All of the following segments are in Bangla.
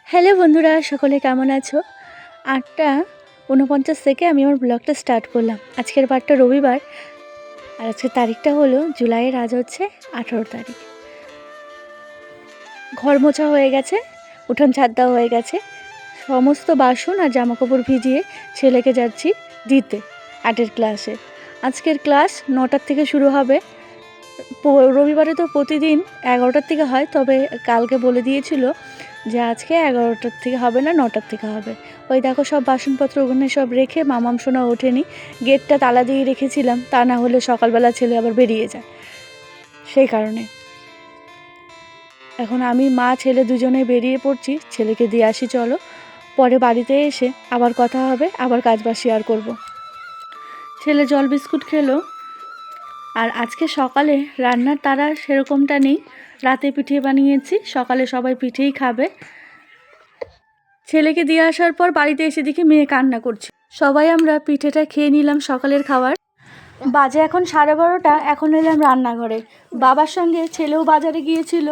হ্যালো বন্ধুরা, সকলে কেমন আছো? 8:49 থেকে আমি আমার ব্লগটা স্টার্ট করলাম। আজকের বারটা রবিবার, আর আজকের তারিখটা হলো জুলাইয়ের, আজ হচ্ছে 18 তারিখ। ঘর মোছা হয়ে গেছে, উঠোন ঝাড় দেওয়া হয়ে গেছে, সমস্ত বাসন আর জামাকাপড় ভিজিয়ে ছেলেকে যাচ্ছি দিতে 8-এর ক্লাসে। আজকের ক্লাস 9টার থেকে শুরু হবে। রবিবারে তো প্রতিদিন 11টার থেকে হয়, তবে কালকে বলে দিয়েছিল যে আজকে 11টার থেকে হবে না, 9টার থেকে হবে। ওই দেখো সব বাসনপত্র ওখানে সব রেখে মামাম সোনা ওঠেনি, গেটটা তালা দিয়ে রেখেছিলাম, তা না হলে সকালবেলা ছেলে আবার বেরিয়ে যায়, সেই কারণে এখন আমি মা ছেলে দুজনে বেরিয়ে পড়ছি। ছেলেকে দিয়ে আসি, চলো, পরে বাড়িতে এসে আবার কথা হবে, আবার কাজবাজ শেয়ার করব। ছেলে জল বিস্কুট খেলো। আর আজকে সকালে রান্নার তাড়া সেরকমটা নেই, রাতে পিঠে বানিয়েছি, সকালে সবাই পিঠেই খাবে। ছেলেকে দিয়ে আসার পর বাড়িতে এসে দেখি মেয়ে কান্না করছে। সবাই আমরা পিঠেটা খেয়ে নিলাম সকালের খাবার। বাজে এখন 12:30, এখন এলাম রান্নাঘরে। বাবার সঙ্গে ছেলেও বাজারে গিয়েছিল।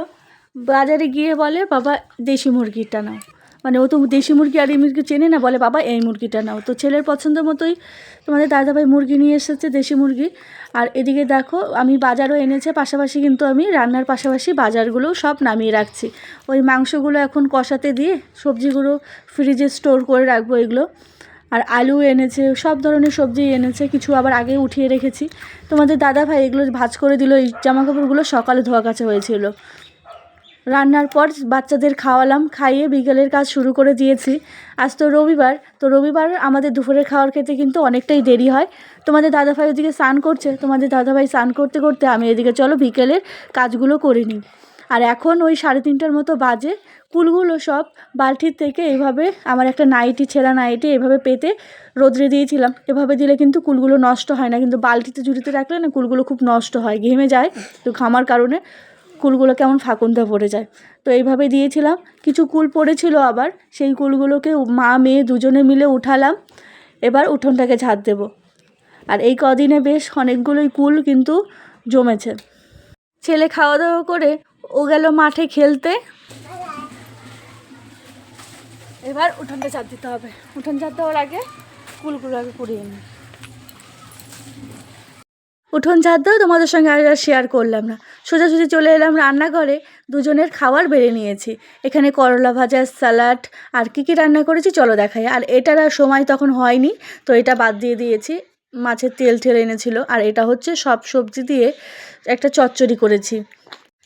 বাজারে গিয়ে বলে, বাবা দেশি মুরগিটা নাও, মানে ও তো দেশি মুরগি আর এই মুরগি চেনে না, বলে বাবা এই মুরগিটা নাও। তো ছেলের পছন্দ মতোই তোমাদের দাদাভাই মুরগি নিয়ে এসেছে, দেশি মুরগি। আর এদিকে দেখো আমি বাজারও এনেছে, পাশাপাশি কিন্তু আমি রান্নার পাশাপাশি বাজারগুলোও সব নামিয়ে রাখছি। ওই মাংসগুলো এখন কষাতে দিয়ে সবজিগুলো ফ্রিজে স্টোর করে রাখবো এগুলো। আর আলু এনেছে, সব ধরনের সবজি এনেছে, কিছু আবার আগে উঠিয়ে রেখেছি। তোমাদের দাদাভাই এগুলো ভাজ করে দিল। এই জামাকাপড়গুলো সকালে ধোয়া কাচা হয়েছিল। রান্নার পর বাচ্চাদের খাওয়ালাম, খাইয়ে বিকেলের কাজ শুরু করে দিয়েছি। আজ তো রবিবার, তো রবিবার আমাদের দুপুরের খাওয়ার খেতে কিন্তু অনেকটাই দেরি হয়। তোমাদের দাদাভাই ওদিকে স্নান করছে, তোমাদের দাদাভাই স্নান করতে করতে আমি এদিকে চলো বিকেলের কাজগুলো করে নিই। আর এখন ওই 3:30টার মতো বাজে। কুলগুলো সব বালতির থেকে এভাবে, আমার একটা নাইটি, ছেঁড়া নাইটি, এভাবে পেতে রোদ্রে দিয়েছিলাম। এভাবে দিলে কিন্তু কুলগুলো নষ্ট হয় না, কিন্তু বালতিতে ঝুড়িতে রাখলে না কুলগুলো খুব নষ্ট হয়, ঘেমে যায়। তো ঘামার কারণে কুলগুলো কেমন ফাঁকুন্দা পড়ে যায়। তো এইভাবে দিয়েছিলাম। কিছু কুল পড়েছিল আবার, সেই কুলগুলোকে মা মেয়ে দুজনে মিলে উঠালাম। এবার উঠোনটাকে ঝাড় দেব। আর এই কদিনে বেশ অনেকগুলোই কুল কিন্তু জমেছে। ছেলে খাওয়া দাওয়া করে ও গেল মাঠে খেলতে। এবার উঠোনটা ঝাড় দিতে হবে। উঠোন ঝাড় দেওয়ার আগে কুলগুলো আগে কুড়িয়ে নিই। উঠোন ঝাড় দেওয়া তোমাদের সঙ্গে আর শেয়ার করলাম না, সোজাসুজি চলে এলাম রান্নাঘরে। দুজনের খাবার বেড়ে নিয়েছি। এখানে করলা ভাজা, স্যালাড, আর কী রান্না করেছি চলো দেখাই। আর এটার আর সময় তখন হয়নি, তো এটা বাদ দিয়ে দিয়েছি। মাছের তেল ঠেলে এনেছিল। আর এটা হচ্ছে সব সবজি দিয়ে একটা চচ্চড়ি করেছি।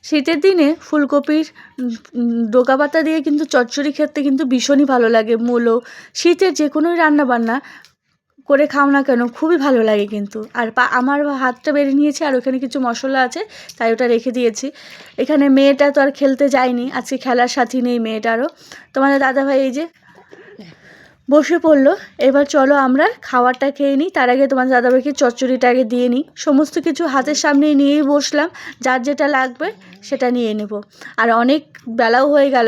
শীতের দিনে ফুলকপির ডোকা পাতা দিয়ে কিন্তু চচ্চড়ি খেতে কিন্তু ভীষণই ভালো লাগে। মূলো, শীতের যে কোনোই রান্নাবান্না করে খাও না কেন খুবই ভালো লাগে কিন্তু। আর আমার হাতটা বেড়ে নিয়েছি, আর ওখানে কিছু মশলা আছে তাই ওটা রেখে দিয়েছি। এখানে মেয়েটা তো আর খেলতে যায়নি, আজকে খেলার সাথী নেই মেয়েটারও। তোমাদের দাদাভাই এই যে বসে পড়লো। এবার চলো আমরা খাবারটা খেয়ে নিই। তার আগে তোমাদের দাদাভাইকে চচ্চড়িটা আগে দিয়ে নিই। সমস্ত কিছু হাতের সামনেই নিয়েই বসলাম, যার যেটা লাগবে সেটা নিয়ে নেব। আর অনেক বেলাও হয়ে গেল,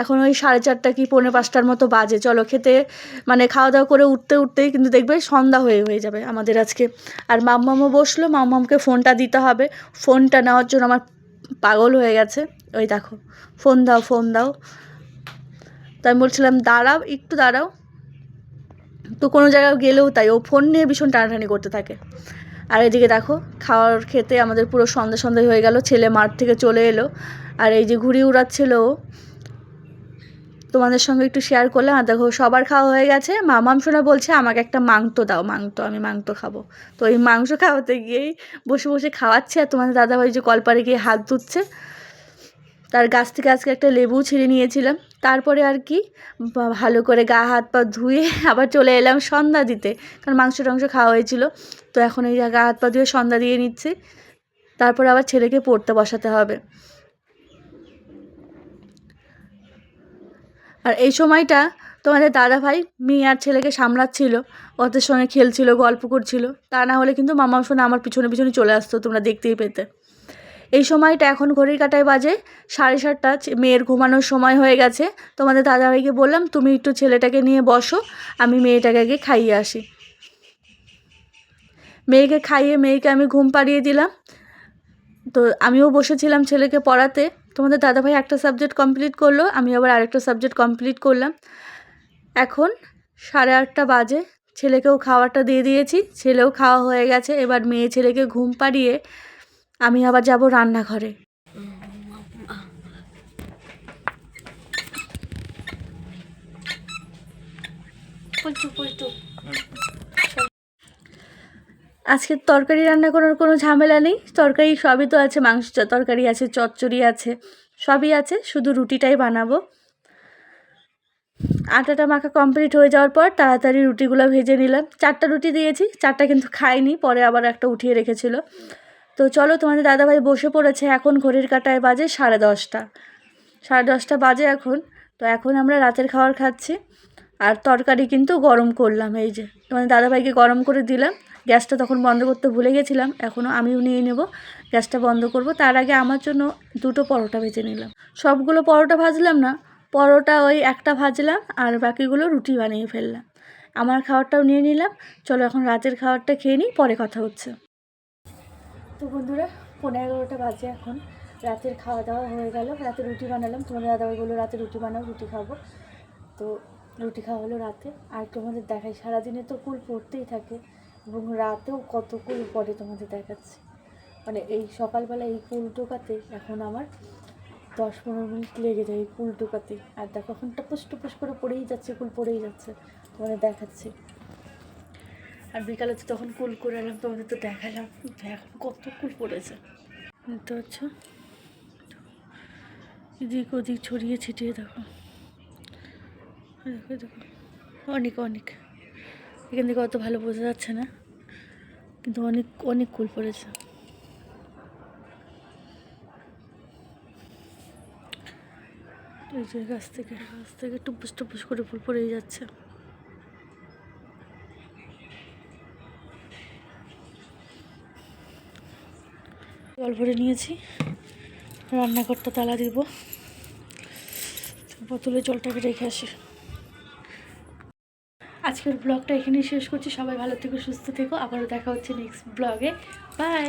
এখন ওই 4:30 কি 4:45টার মতো বাজে। চলো খেতে, মানে খাওয়া দাওয়া করে উঠতে উঠতেই কিন্তু দেখবে সন্ধ্যা হয়ে যাবে আমাদের আজকে। আর মাম্মামও বসলো, মাম্মামকে ফোনটা দিতে হবে। ফোনটা নেওয়ার জন্য আমার পাগল হয়ে গেছে। ওই দেখো, ফোন দাও ফোন দাও। তো আমি বলছিলাম দাঁড়াও একটু দাঁড়াও, তো কোনো জায়গায় গেলেও তাই, ও ফোন নিয়ে ভীষণ টানাটানি করতে থাকে। আর এদিকে দেখো খাওয়ার খেতে আমাদের পুরো সন্ধ্যা হয়ে গেল। ছেলে মাঠ থেকে চলে এলো, আর এই যে ঘুড়ি উড়াচ্ছিল ও। তোমাদের সঙ্গে একটু শেয়ার করলাম। আর দেখো সবার খাওয়া হয়ে গেছে। মামাম সোনা বলছে আমাকে একটা মাংস দাও, আমি মাংস খাবো। তো এই মাংস খাওয়াতে গিয়েই বসে বসে খাওয়াচ্ছে। আর তোমাদের দাদাভাই যে কলপারে গিয়ে হাত ধুচ্ছে। তার গাছ থেকে আজকে একটা লেবু ছিঁড়ে নিয়েছিলাম। তারপরে আর কি ভালো করে গা হাত পা ধুয়ে আবার চলে এলাম সন্ধ্যা দিতে, কারণ মাংস টাংস খাওয়া হয়েছিল। তো এখন এই গা হাত পা ধুয়ে সন্ধ্যা দিয়ে নিচ্ছি। তারপরে আবার ছেলেকে পড়তে বসাতে হবে। আর এই সময়টা তোমাদের দাদাভাই মেয়ে আর ছেলেকে সামলাচ্ছিল, ওদের সঙ্গে খেলছিল, গল্প করছিল। তা না হলে কিন্তু মামা শোনা আমার পিছনে পিছনে চলে আসতো, তোমরা দেখতেই পেতে। এই সময়টা এখন ঘড়ির কাঁটায় বাজে 7:30। মেয়ের ঘুমানোর সময় হয়ে গেছে। তোমাদের দাদাভাইকে বললাম তুমি একটু ছেলেটাকে নিয়ে বসো, আমি মেয়েটাকে আগে খাইয়ে আসি। মেয়েকে খাইয়ে মেয়েকে আমি ঘুম পাড়িয়ে দিলাম। তো আমিও বসেছিলাম ছেলেকে পড়াতে। তোমাদের দাদাভাই একটা সাবজেক্ট কমপ্লিট করলো, আমি আবার আরেকটা সাবজেক্ট কমপ্লিট করলাম। এখন 8:30 বাজে, ছেলেকেও খাওয়াটা দিয়ে দিয়েছি, ছেলেও খাওয়া হয়ে গেছে। এবার মেয়ে ছেলেকে ঘুম পাড়িয়ে আমি আবার যাব রান্নাঘরে। আজকে তরকারি রান্না করার কোনো ঝামেলা নেই, তরকারি সবই তো আছে, মাংস তরকারি আছে, চচ্চড়ি আছে, সবই আছে, শুধু রুটিটাই বানাবো। আটাটা মাখা কমপ্লিট হয়ে যাওয়ার পর তাড়াতাড়ি রুটিগুলো ভেজে নিলাম। 4টা রুটি দিয়েছি, 4টা কিন্তু খাইনি, পরে আবার একটা উঠিয়ে রেখেছিল। তো চলো, তোমাদের দাদাভাই বসে পড়েছে। এখন ঘড়ির কাঁটায় বাজে 10:30, 10:30 বাজে এখন। তো এখন আমরা রাতের খাবার খাচ্ছি। আর তরকারি কিন্তু গরম করলাম, এই যে তোমাদের দাদাভাইকে গরম করে দিলাম। গ্যাসটা তখন বন্ধ করতে ভুলে গেছিলাম, এখনও আমিও নিয়ে নেব, গ্যাসটা বন্ধ করব। তার আগে আমার জন্য 2টো পরোটা ভেজে নিলাম। সবগুলো পরোটা ভাজলাম না, পরোটা ওই একটা ভাজলাম আর বাকিগুলো রুটি বানিয়ে ফেললাম। আমার খাবারটাও নিয়ে নিলাম। চলো এখন রাতের খাবারটা খেয়ে নিই, পরে কথা হচ্ছে। তো বন্ধুরা, 11:15 বাজে এখন। রাতের খাওয়া দাওয়া হয়ে গেল, রাতে রুটি বানালাম। তোমাদের দাদাভাই বললো রাতে রুটি বানাও, রুটি খাবো। তো রুটি খাওয়া হলো রাতে। আর তোমাদের দেখাই, সারাদিনে তো কুল পড়তেই থাকে এবং রাতেও কত কুল পড়ে তোমাদের দেখাচ্ছি। মানে এই সকালবেলা এই কুল টোকাতে এখন আমার 10-15 মিনিট লেগে যায় এই কুল টোকাতে। আর দেখো এখন টপুস টপুস করে পড়েই যাচ্ছে, কুল পড়েই যাচ্ছে, তোমাদের দেখাচ্ছি। আর বিকালে তো তখন কুল করে এলাম, তোমাদের তো দেখালাম এখন কত কুল পড়েছে। বুঝতে পারছো, এদিক ওদিক ছড়িয়ে ছিটিয়ে দেখো, দেখো দেখো, অনেক অনেক। এখান থেকে অত ভালো বোঝা যাচ্ছে না, কিন্তু অনেক অনেক কুল পড়েছে। এই যে গাছ থেকে টুপুস টুপুস করে ফুল পড়েই যাচ্ছে। জল ভরে নিয়েছি, রান্নাঘরটা তালা দিব, বোতলে জলটাকে রেখে আসি। আজকের ব্লগটা এখানেই শেষ করছি। সবাই ভালো থেকো, সুস্থ থেকো, আবারও দেখা হচ্ছে নেক্সট ব্লগে। বাই।